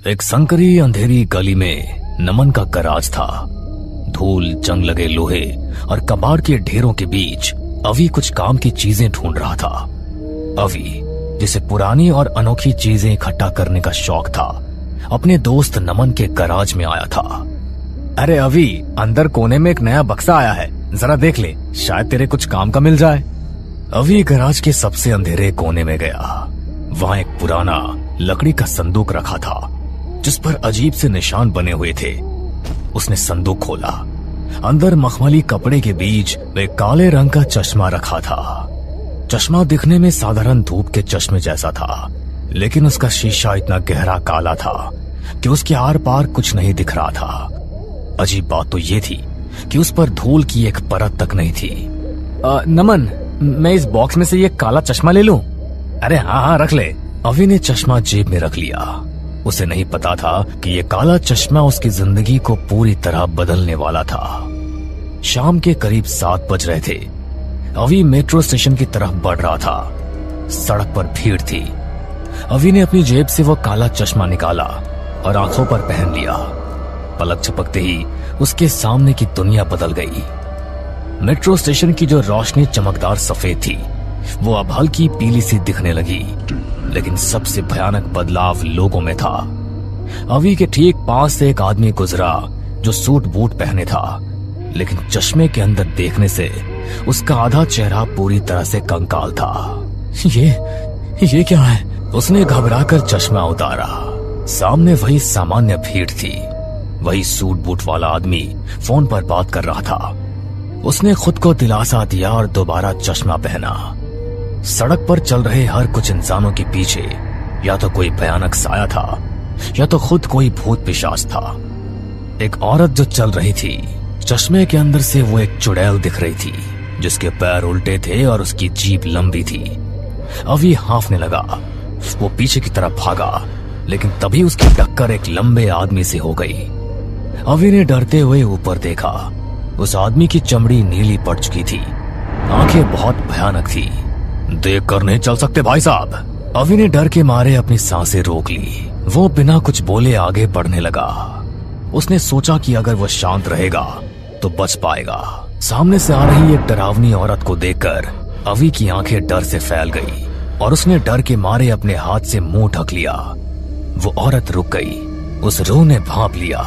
एक संकरी अंधेरी गली में नमन का गराज था। धूल, जंग लगे लोहे और कबाड़ के ढेरों के बीच अवी कुछ काम की चीजें ढूंढ रहा था। अवी, जिसे पुरानी और अनोखी चीजें इकट्ठा करने का शौक था, अपने दोस्त नमन के गराज में आया था। अरे अवी, अंदर कोने में एक नया बक्सा आया है, जरा देख ले, शायद तेरे कुछ काम का मिल जाए। अवी गराज के सबसे अंधेरे कोने में गया। वहां एक पुराना लकड़ी का संदूक रखा था जिस पर अजीब से निशान बने हुए थे। उसने संदूक खोला। अंदर मखमली कपड़े के बीच एक काले रंग का चश्मा रखा था। चश्मा दिखने में साधारण धूप के चश्मे जैसा था, लेकिन उसका शीशा इतना गहरा काला था कि उसके आर पार कुछ नहीं दिख रहा था। अजीब बात तो ये थी कि उस पर धूल की एक परत तक नहीं थी। नमन, मैं इस बॉक्स में से ये काला चश्मा ले लूं? अरे हाँ, रख ले। अवी ने चश्मा जेब में रख लिया। उसे नहीं पता था कि ये काला चश्मा उसकी जिंदगी को पूरी तरह बदलने वाला था। शाम के करीब 7 बज रहे थे। अवी मेट्रो स्टेशन की तरफ बढ़ रहा था। सड़क पर भीड़ थी। अवी ने अपनी जेब से वो काला चश्मा निकाला और आंखों पर पहन लिया। पलक झपकते ही उसके सामने की दुनिया बदल गई। मेट्रो स्टेशन की जो रोशनी चमकदार सफेद थी, वो अब हल्की पीली सी दिखने लगी। लेकिन सबसे भयानक बदलाव लोगों में था। अवी के ठीक पास से एक आदमी गुजरा जो सूट बूट पहने था, लेकिन चश्मे के अंदर देखने से उसका आधा चेहरा पूरी तरह से कंकाल था। ये क्या है? उसने घबराकर चश्मा उतारा। सामने वही सामान्य भीड़ थी। वही सूट बूट वाला आदमी फोन पर बात कर रहा था। उसने खुद को दिलासा दिया और दोबारा चश्मा पहना। सड़क पर चल रहे हर कुछ इंसानों के पीछे या तो कोई भयानक साया था या तो खुद कोई भूत पिशाच था। एक औरत जो चल रही थी, चश्मे के अंदर से वो एक चुड़ैल दिख रही थी जिसके पैर उल्टे थे और उसकी जीभ लंबी थी। अवी हांफने लगा। वो पीछे की तरफ भागा, लेकिन तभी उसकी टक्कर एक लंबे आदमी से हो गई। अवी ने डरते हुए ऊपर देखा। उस आदमी की चमड़ी नीली पड़ चुकी थी। आंखें बहुत भयानक थी। देख कर नहीं चल सकते भाई साहब। अवी ने डर के मारे अपनी सांसें रोक ली। वो बिना कुछ बोले आगे बढ़ने लगा। उसने सोचा कि अगर वो शांत रहेगा तो बच पाएगा। सामने से आ रही एक डरावनी औरत को देखकर अवी की आंखें डर से फैल गई और उसने डर के मारे अपने हाथ से मुंह ढक लिया। वो औरत रुक गई। उस रूह ने भांप लिया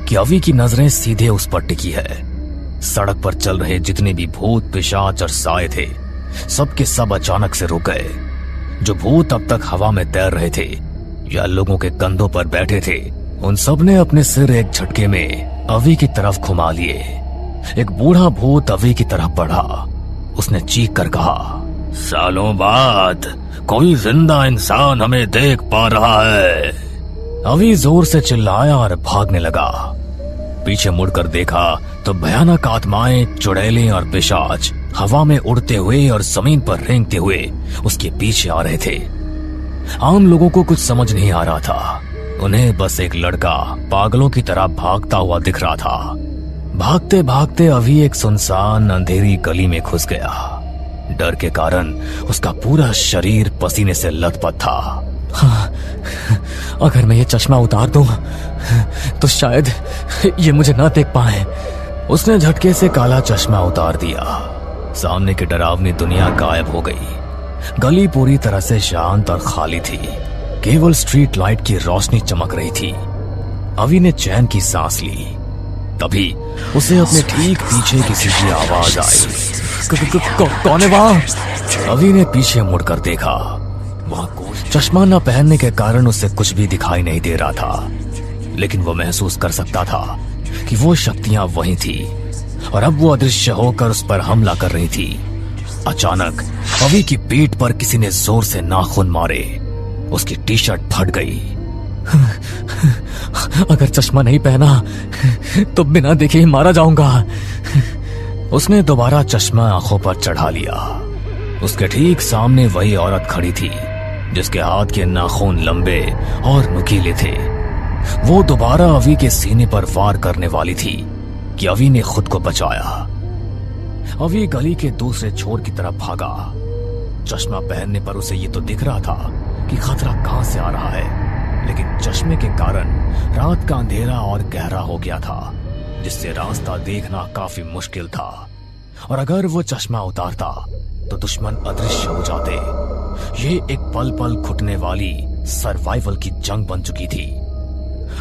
कि अवी की नजरें सीधे उस पर टिकी है। सड़क पर चल रहे जितने भी भूत, पिशाच और साए थे, सब के सब अचानक से रुक गए। जो भूत अब तक हवा में तैर रहे थे या लोगों के कंधों पर बैठे थे, उन सब ने अपने सिर एक झटके में अवी की तरफ घुमा लिए। एक बूढ़ा भूत अवी की तरफ बढ़ा। उसने चीख कर कहा, सालों बाद कोई जिंदा इंसान हमें देख पा रहा है। अवी जोर से चिल्लाया और भागने लगा। पीछे मुड़कर देखा तो भयानक आत्माएं, चुड़ैलें और पिशाच हवा में उड़ते हुए और जमीन पर रेंगते हुए उसके पीछे आ रहे थे। आम लोगों को कुछ समझ नहीं आ रहा था। उन्हें बस एक लड़का पागलों की तरह भागता हुआ दिख रहा था। भागते भागते अभी एक सुनसान अंधेरी गली में घुस गया। डर के कारण उसका पूरा शरीर पसीने से लथपथ था। हाँ, अगर मैं ये चश्मा उतार दूं तो शायद ये मुझे ना देख पाए। उसने झटके से काला चश्मा उतार दिया। सामने की डरावनी दुनिया गायब हो गई। गली पूरी तरह से शांत और खाली थी। केवल स्ट्रीट लाइट की रोशनी चमक रही थी। अवी ने चैन की सांस ली। तभी उसे अपने ठीक पीछे किसी की आवाज आई। कौन है वहां? अवी ने पीछे मुड़कर देखा। वहां चश्मा न पहनने के कारण उसे कुछ भी दिखाई नहीं दे रहा था, लेकिन वो महसूस कर सकता था कि वो शक्तियां वही थी और अब वो अदृश्य होकर उस पर हमला कर रही थी। अचानक अवी की पीठ पर किसी ने जोर से नाखून मारे। उसकी टी शर्ट फट गई। अगर चश्मा नहीं पहना तो बिना देखे ही मारा जाऊंगा। उसने दोबारा चश्मा आंखों पर चढ़ा लिया। उसके ठीक सामने वही औरत खड़ी थी जिसके हाथ के नाखून लंबे और नुकीले थे। वो दोबारा अवी के सीने पर वार करने वाली थी कि अवी ने खुद को बचाया। अवी गली के दूसरे छोर की तरफ भागा। चश्मा पहनने पर उसे ये तो दिख रहा था कि खतरा कहां से आ रहा है, लेकिन चश्मे के कारण रात का अंधेरा और गहरा हो गया था, जिससे रास्ता देखना काफी मुश्किल था। और अगर वो चश्मा उतारता तो दुश्मन अदृश्य हो जाते। ये एक पल पल घुटने वाली सर्वाइवल की जंग बन चुकी थी।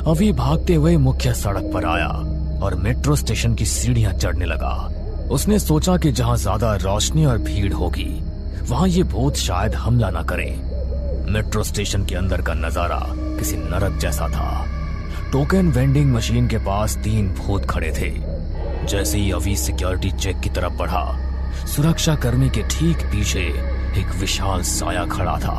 अभी भागते हुए मुख्य सड़क पर आया और मेट्रो स्टेशन की सीढ़ियां चढ़ने लगा। उसने सोचा कि जहां ज्यादा रोशनी और भीड़ होगी वहां ये भूत शायद हमला न करे। मेट्रो स्टेशन के अंदर का नजारा किसी नरक जैसा था। टोकन वेंडिंग मशीन के पास 3 भूत खड़े थे। जैसे ही अभी सिक्योरिटी चेक की तरफ बढ़ा, सुरक्षा कर्मी के ठीक पीछे एक विशाल साया खड़ा था।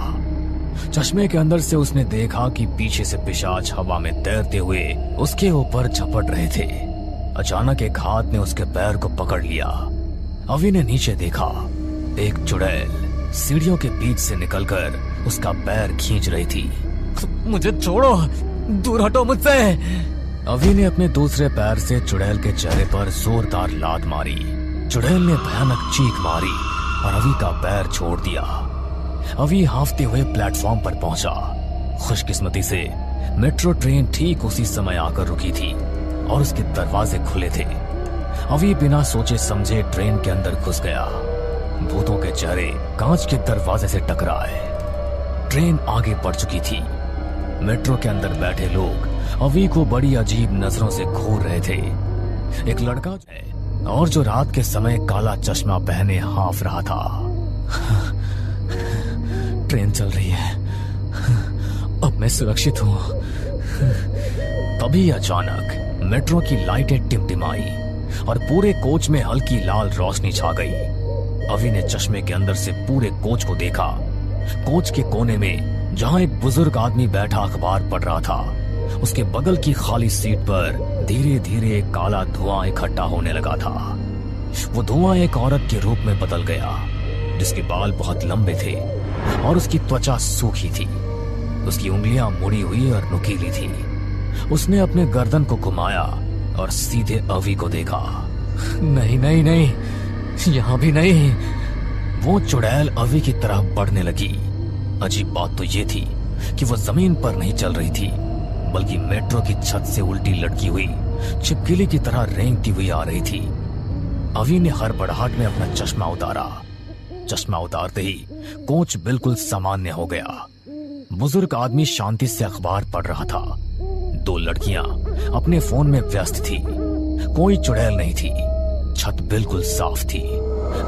चश्मे के अंदर से उसने देखा कि पीछे से पिशाच हवा में तैरते हुए उसके ऊपर झपट रहे थे। अचानक एक हाथ ने उसके पैर को पकड़ लिया। अभी ने नीचे देखा, एक चुड़ैल सीढ़ियों के बीच से निकलकर उसका पैर खींच रही थी। मुझे छोड़ो, दूर हटो मुझसे। अभी ने अपने दूसरे पैर से चुड़ैल के चेहरे पर जोरदार लात मारी। चुड़ैल ने भयानक चीख मारी और अभी का पैर छोड़ दिया। अभी हांफते हुए प्लेटफॉर्म पर पहुंचा। खुशकिस्मती से मेट्रो ट्रेन ठीक उसी समय आकर रुकी थी और उसके दरवाजे खुले थे। अभी बिना सोचे समझे ट्रेन के अंदर घुस गया। भूतों के चेहरे कांच के दरवाजे से टकराए। ट्रेन आगे बढ़ चुकी थी। मेट्रो के अंदर बैठे लोग अवी को बड़ी अजीब नजरों से घूर रहे थे। एक लड़का और जो रात के समय काला चश्मा पहने हाफ रहा था। ट्रेन चल रही है, अब मैं सुरक्षित हूं। तभी अचानक मेट्रो की लाइटें टिमटिमाई और पूरे कोच में हल्की लाल रोशनी छा गई। अवी ने चश्मे के अंदर से पूरे कोच को देखा। कोच के कोने में जहां एक बुजुर्ग आदमी बैठा अखबार पढ़ रहा था, उसके बगल की खाली सीट पर धीरे धीरे काला धुआं इकट्ठा होने लगा था। वो धुआं एक औरत के रूप में बदल गया, जिसके बाल बहुत लंबे थे और उसकी त्वचा सूखी थी। उसकी उंगलियां मुड़ी हुई और नुकीली थी। उसने अपने गर्दन को घुमाया और सीधे अवी को देखा। नहीं नहीं नहीं, यहां भी नहीं। वो चुड़ैल अवी की तरफ बढ़ने लगी। अजीब बात तो ये थी कि वो जमीन पर नहीं चल रही थी, बल्कि मेट्रो की छत से उल्टी लटकी हुई छिपकली की तरह रेंगती हुई आ रही थी। अवी ने हड़बड़ाहट में अपना चश्मा उतारा। चश्मा उतारते ही कोच बिल्कुल सामान्य हो गया। बुजुर्ग आदमी शांति से अखबार पढ़ रहा था। 2 लड़कियां अपने फोन में व्यस्त थी। कोई चुड़ैल नहीं थी। छत बिल्कुल साफ थी।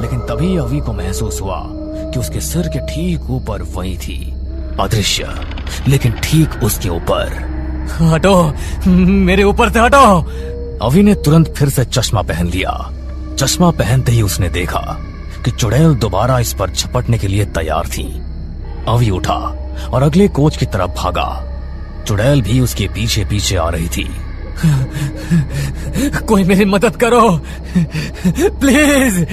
लेकिन तभी अवी को महसूस हुआ कि उसके सिर के ठीक ऊपर वही थी, अदृश्य, लेकिन ठीक उसके ऊपर। हटो, मेरे ऊपर से हटो। अवी ने तुरंत फिर से चश्मा पहन लिया। चश्मा पहनते ही उसने देखा कि चुड़ैल दोबारा इस पर झपटने के लिए तैयार थी। अवी उठा और अगले कोच की तरफ भागा। चुड़ैल भी उसके पीछे पीछे आ रही थी। कोई मेरी मदद करो, प्लीज।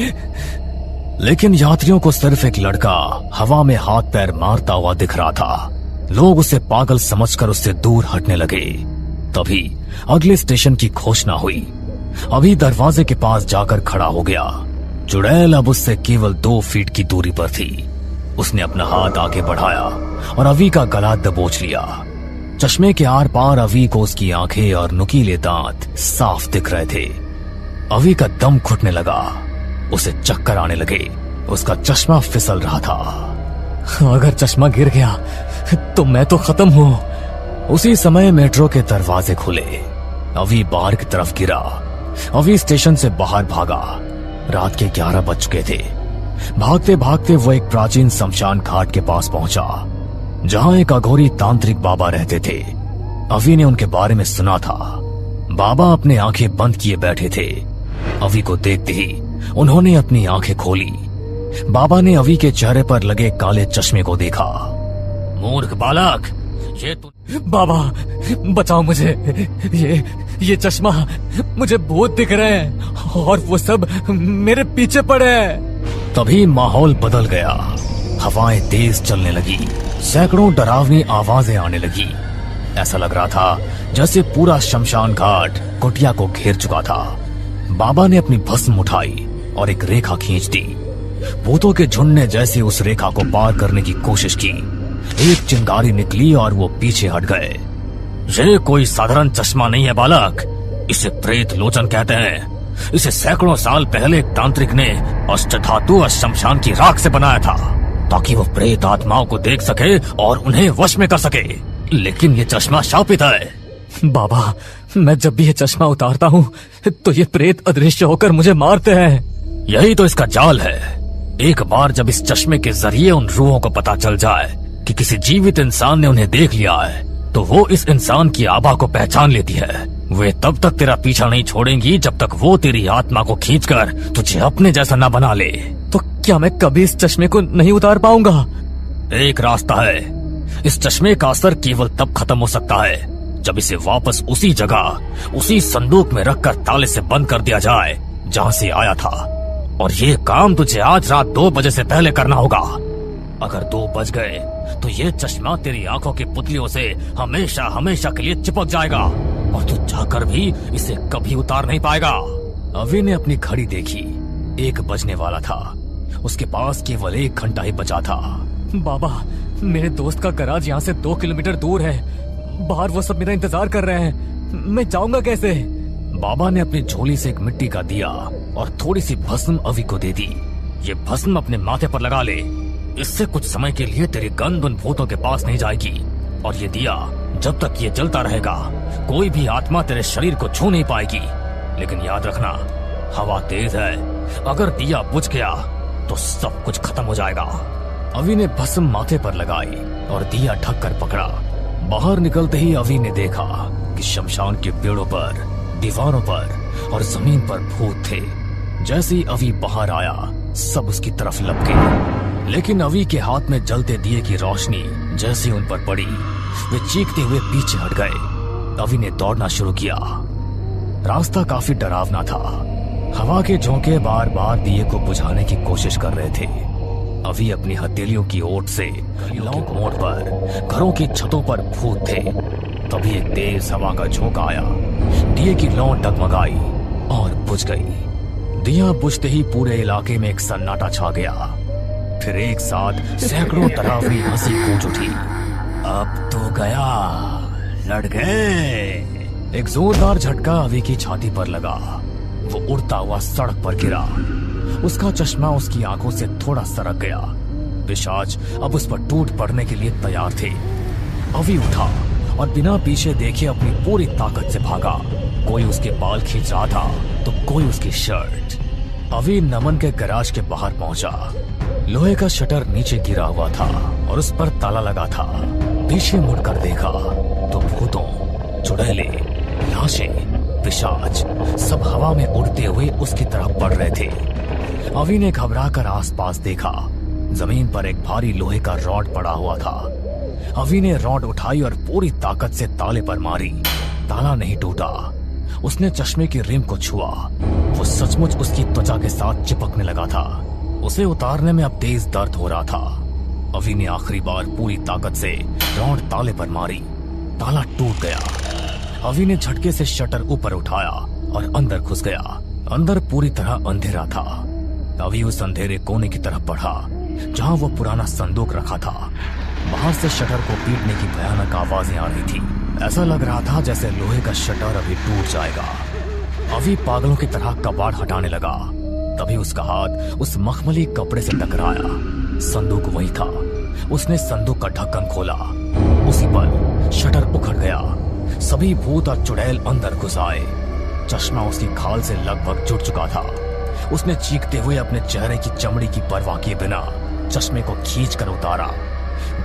लेकिन यात्रियों को सिर्फ एक लड़का हवा में हाथ पैर मारता हुआ दिख रहा था। लोग उसे पागल समझकर उससे दूर हटने लगे। तभी अगले स्टेशन की घोषणा हुई। अभी दरवाजे के पास जाकर खड़ा हो गया। चुड़ैल अब उससे केवल 2 फीट की दूरी पर थी। उसने अपना हाथ आगे बढ़ाया और अवी का गला दबोच लिया। चश्मे के आर पार अवी को उसकी आंखें और नुकीले दांत साफ दिख रहे थे। अवी का दम घुटने लगा। उसे चक्कर आने लगे। उसका चश्मा फिसल रहा था। अगर चश्मा गिर गया तो मैं तो खत्म हूं। उसी समय मेट्रो के दरवाजे खुले। अवी बाहर की तरफ गिरा। अवी स्टेशन से बाहर भागा। रात के 11 बज चुके थे। भागते भागते वो एक प्राचीन शमशान घाट के पास पहुंचा, जहां एक अघोरी तांत्रिक बाबा रहते थे। अवी ने उनके बारे में सुना था। बाबा अपने आंखें बंद किए बैठे थे। अवी को देखते ही उन्होंने अपनी आंखें खोली। बाबा ने अवी के चेहरे पर लगे काले चश्मे को देखा। मूर्ख बालक, ये तू। बाबा बचाओ मुझे, ये चश्मा, मुझे भूत दिख रहे हैं और वो सब मेरे पीछे पड़े हैं। तभी माहौल बदल गया। हवाएं तेज चलने लगी। सैकड़ों डरावनी आवाजें आने लगी। ऐसा लग रहा था जैसे पूरा शमशान घाट कुटिया को घेर चुका था। बाबा ने अपनी भस्म उठाई और एक रेखा खींच दी। भूतों के झुंड ने जैसे उस रेखा को पार करने की कोशिश की। एक चिंगारी निकली और वो पीछे हट गए। ये कोई साधारण चश्मा नहीं है बालक, इसे प्रेत लोचन कहते हैं। इसे सैकड़ों साल पहले एक तांत्रिक ने अष्टधातु और शमशान की राख से बनाया था, ताकि वो प्रेत आत्माओं को देख सके और उन्हें वश में कर सके। लेकिन ये चश्मा शापित है। बाबा, मैं जब भी ये चश्मा उतारता हूँ तो ये प्रेत अदृश्य होकर मुझे मारते हैं। यही तो इसका जाल है। एक बार जब इस चश्मे के जरिए उन रूहों को पता चल जाए कि किसी जीवित इंसान ने उन्हें देख लिया है, तो वो इस इंसान की आभा को पहचान लेती है। वे तब तक तेरा पीछा नहीं छोड़ेंगी जब तक वो तेरी आत्मा को खींचकर तुझे अपने जैसा न बना ले। तो क्या मैं कभी इस चश्मे को नहीं उतार पाऊंगा? एक रास्ता है। इस चश्मे का असर केवल तब खत्म हो सकता है जब इसे वापस उसी जगह, उसी संदूक में रखकर ताले से बंद कर दिया जाए जहाँ से आया था। और ये काम तुझे आज रात 2 बजे से पहले करना होगा। अगर 2 बज गए तो ये चश्मा तेरी आंखों की पुतलियों से हमेशा हमेशा के लिए चिपक जाएगा और तू चाहकर भी इसे कभी उतार नहीं पाएगा। अवी ने अपनी घड़ी देखी। 1 बजने वाला था। उसके पास केवल 1 घंटा ही बचा था। बाबा, मेरे दोस्त का गराज यहाँ से 2 किलोमीटर दूर है। बाहर वो सब मेरा इंतजार कर रहे हैं। मैं जाऊंगा कैसे? बाबा ने अपनी झोली से एक मिट्टी का दिया और थोड़ी सी भस्म अवी को दे दी। ये भस्म अपने माथे पर लगा ले। इससे कुछ समय के लिए तेरी गंध उन भूतों के पास नहीं जाएगी। और ये दिया जब तक ये जलता रहेगा, कोई भी आत्मा तेरे शरीर को छू नहीं पाएगी। लेकिन याद रखना, हवा तेज है। अगर दिया बुझ गया तो सब कुछ खत्म हो जाएगा। अवी ने भस्म माथे पर लगाई और दिया ढककर पकड़ा। बाहर निकलते ही अवी ने देखा कि शमशान के पेड़ों पर, दीवारों पर और जमीन पर भूत थे। जैसे ही अवी बाहर आया, सब उसकी तरफ लपके। लेकिन अवी के हाथ में जलते दिए की रोशनी जैसे उन पर पड़ी, वे चीखते हुए पीछे हट गए। अवी ने दौड़ना शुरू किया। रास्ता काफी डरावना था। हवा के झोंके बार बार दिए को बुझाने की कोशिश कर रहे थे। अवी अपनी हथेलियों की ओट से लौंग मोड़ पर घरों की छतों पर भूत थे। तभी एक तेज हवा का झोंका आया। दिए की लौ डगमगाई और बुझ गई। दिया बुझते ही पूरे इलाके में एक सन्नाटा छा गया। फिर एक साथ सैकड़ों डरावनी हंसी गूंज उठी। अब तो गया, लड़ गए। एक जोरदार झटका अवी की छाती पर लगा। वो उड़ता हुआ सड़क पर गिरा। उसका चश्मा उसकी आंखों से थोड़ा सरक गया। पिशाच अब उस पर टूट पड़ने के लिए तैयार थे। अवी उठा और बिना पीछे देखे अपनी पूरी ताकत से भागा। कोई उसके बाल खींच रहा था तो कोई उसकी शर्ट। अवी नमन के गैराज के बाहर पहुंचा। लोहे का शटर नीचे गिरा हुआ था और उस पर ताला लगा था। पीछे मुड़कर देखा तो भूतों, चुड़ैले, लाशें, पिशाच सब हवा में उड़ते हुए उसकी तरफ बढ़ रहे थे। अवी ने घबराकर आसपास देखा। जमीन पर एक भारी लोहे का रॉड पड़ा हुआ था। अवी ने रॉड उठाई और पूरी ताकत से ताले पर मारी। ताला नहीं टूटा। उसने चश्मे की रिम को छुआ। वो सचमुच उसकी त्वचा के साथ चिपकने लगा था। उसे उतारने में अब तेज दर्द हो रहा था। अवी ने आखिरी बार पूरी ताकत से रॉड ताले पर मारी। ताला टूट गया। अवी ने झटके से शटर ऊपर उठाया और अंदर घुस गया। अंदर पूरी तरह अंधेरा था। अवी उस अंधेरे कोने की तरफ बढ़ा जहां वो पुराना संदूक रखा था। बाहर से शटर को पीटने की भयानक आवाजें आ रही थी। ऐसा लग रहा था जैसे लोहे का शटर अभी टूट जाएगा। अवी पागलों की तरह कबाड़ हटाने लगा। तभी उसका हाथ उस मखमली कपड़े से टकराया। संदूक वही था। उसने संदूक का ढक्कन खोला। उसी पल शटर उखड़ गया। सभी भूत और चुड़ैल अंदर घुस आए। चश्मा उसकी खाल से लगभग जुड़ चुका था। उसने चीखते हुए अपने चेहरे की चमड़ी की परवाह किए बिना चश्मे को खींचकर उतारा।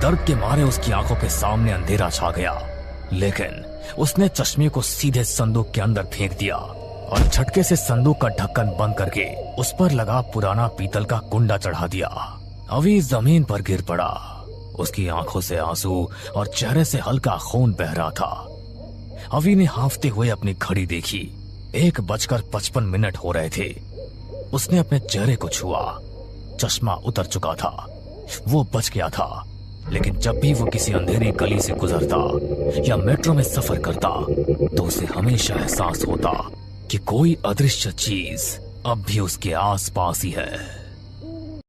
दर्द के मारे उसकी आंखों के सामने अंधेरा छा गया। लेकिन उसने चश्मे को सीधे संदूक के अंदर फेंक दिया और झटके से संदूक का ढक्कन बंद करके उस पर लगा पुराना पीतल का कुंडा चढ़ा दिया। अवी जमीन पर गिर पड़ा। उसकी आंखों से आंसू और चेहरे से हल्का खून बह रहा था। अवी ने हांफते हुए अपनी घड़ी देखी। 1:55 हो रहे थे। उसने अपने चेहरे को छुआ। चश्मा उतर चुका था। वो बच गया था। लेकिन जब भी वो किसी अंधेरी गली से गुजरता या मेट्रो में सफर करता तो उसे हमेशा एहसास होता कि कोई अदृश्य चीज अब भी उसके आसपास ही है।